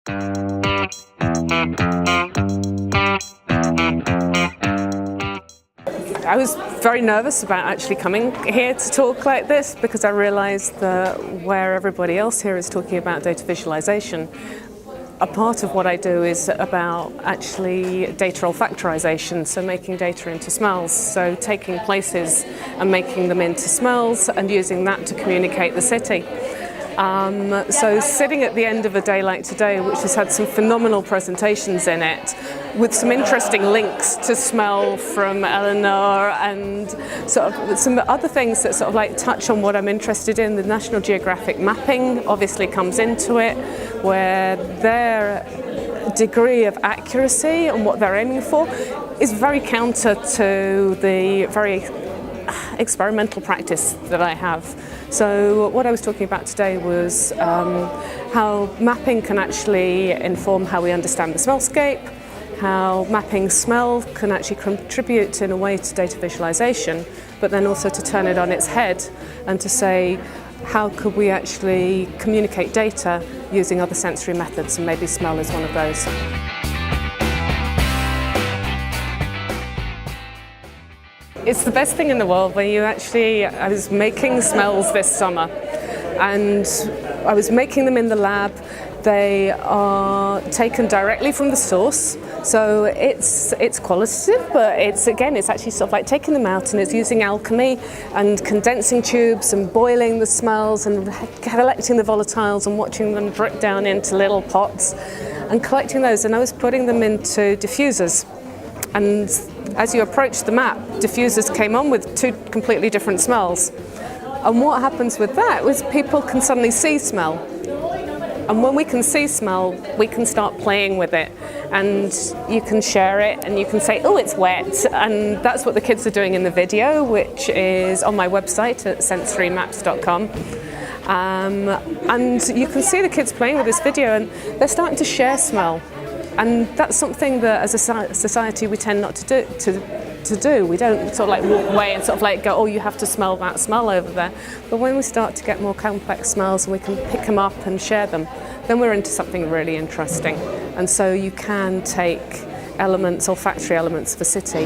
I was very nervous about actually coming here to talk like this because I realised that where everybody else here is talking about data visualization, a part of what I do is about actually data olfactorization, so making data into smells, so taking places and making them into smells and using that to communicate the city. So sitting at the end of a day like today, which has had some phenomenal presentations in it, with some interesting links to smell from Eleanor and sort of some other things that sort of like touch on what I'm interested in. The National Geographic mapping obviously comes into it, where their degree of accuracy and what they're aiming for is very counter to the very experimental practice that I have. So what I was talking about today was how mapping can actually inform how we understand the smellscape, how mapping smell can actually contribute in a way to data visualization, but then also to turn it on its head and to say, how could we actually communicate data using other sensory methods, and maybe smell is one of those. It's the best thing in the world when you actually, I was making smells this summer and I was making them in the lab. They are taken directly from the source, so it's qualitative, but it's actually sort of like taking them out, and it's using alchemy and condensing tubes and boiling the smells and collecting the volatiles and watching them drip down into little pots and collecting those, and I was putting them into diffusers. And as you approach the map, diffusers came on with two completely different smells. And what happens with that was people can suddenly see smell. And when we can see smell, we can start playing with it. And you can share it and you can say, oh, it's wet. And that's what the kids are doing in the video, which is on my website at sensorymaps.com. And you can see the kids playing with this video, and they're starting to share smell. And that's something that as a society we tend not to do. We don't sort of like walk away and sort of like go, oh, you have to smell that smell over there. But when we start to get more complex smells and we can pick them up and share them, then we're into something really interesting. And so you can take elements, olfactory elements of a city,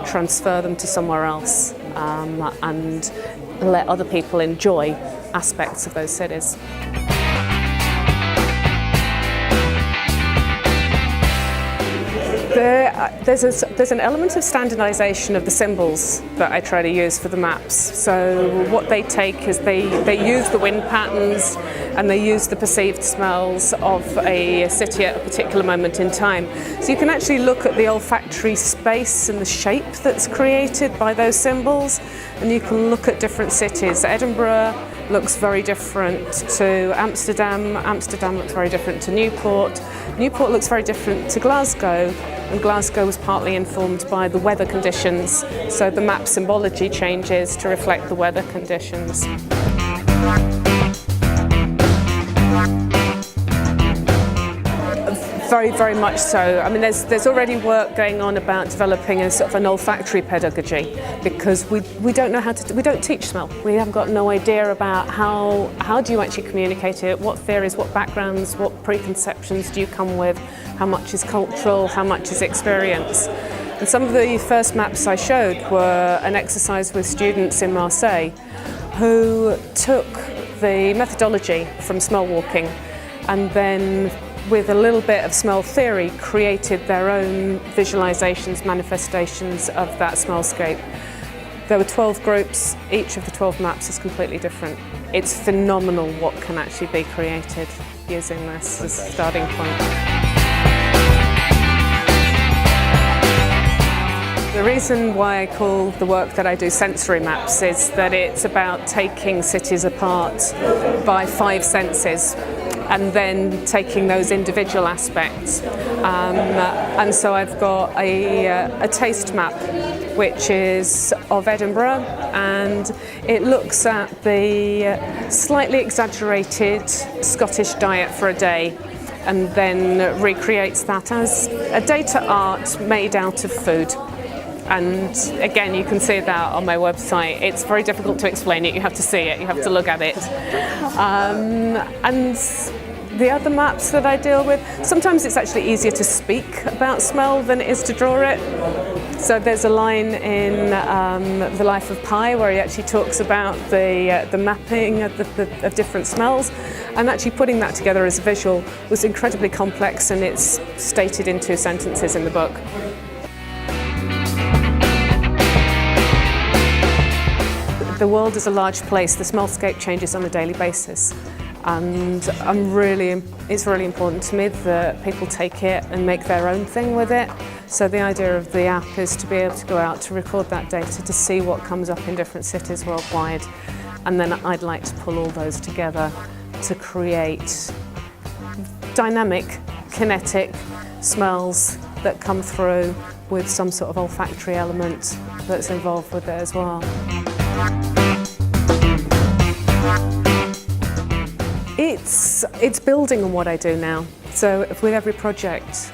transfer them to somewhere else, and let other people enjoy aspects of those cities. There's an element of standardization of the symbols that I try to use for the maps. So what they take is they use the wind patterns and they use the perceived smells of a city at a particular moment in time. So you can actually look at the olfactory space and the shape that's created by those symbols, and you can look at different cities. Edinburgh looks very different to Amsterdam. Amsterdam looks very different to Newport. Newport looks very different to Glasgow, and Glasgow was partly informed by the weather conditions, so the map symbology changes to reflect the weather conditions. Very, very much so. I mean, there's already work going on about developing a sort of an olfactory pedagogy, because we don't know how to, we don't teach smell. We have got no idea about how do you actually communicate it, what theories, what backgrounds, what preconceptions do you come with, how much is cultural, how much is experience. And some of the first maps I showed were an exercise with students in Marseille who took the methodology from smell walking and then, with a little bit of smell theory, created their own visualizations, manifestations of that smellscape. There were 12 groups, each of the 12 maps is completely different. It's phenomenal what can actually be created using this as a starting point. The reason why I call the work that I do sensory maps is that it's about taking cities apart by 5 senses and then taking those individual aspects. And so I've got a taste map which is of Edinburgh, and it looks at the slightly exaggerated Scottish diet for a day and then recreates that as a data art made out of food. And again, you can see that on my website. It's very difficult to explain it. You have to see it, you have to look at it. And the other maps that I deal with, sometimes it's actually easier to speak about smell than it is to draw it. So there's a line in The Life of Pi where he actually talks about the mapping of different smells, and actually putting that together as a visual was incredibly complex, and it's stated in 2 sentences in the book. The world is a large place. The smellscape changes on a daily basis. And it's really important to me that people take it and make their own thing with it. So the idea of the app is to be able to go out to record that data, to see what comes up in different cities worldwide. And then I'd like to pull all those together to create dynamic, kinetic smells that come through with some sort of olfactory element that's involved with it as well. It's building on what I do now. So with every project,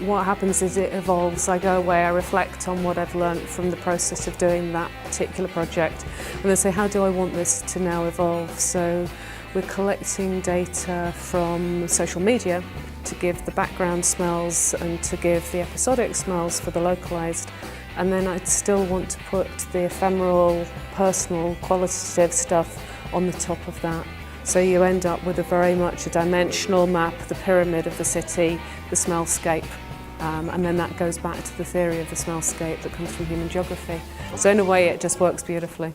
what happens is it evolves. I go away, I reflect on what I've learned from the process of doing that particular project, and then say, how do I want this to now evolve? So we're collecting data from social media to give the background smells and to give the episodic smells for the localised. And then I'd still want to put the ephemeral, personal, qualitative stuff on the top of that. So you end up with very much a dimensional map, the pyramid of the city, the smellscape, and then that goes back to the theory of the smellscape that comes from human geography. So in a way it just works beautifully.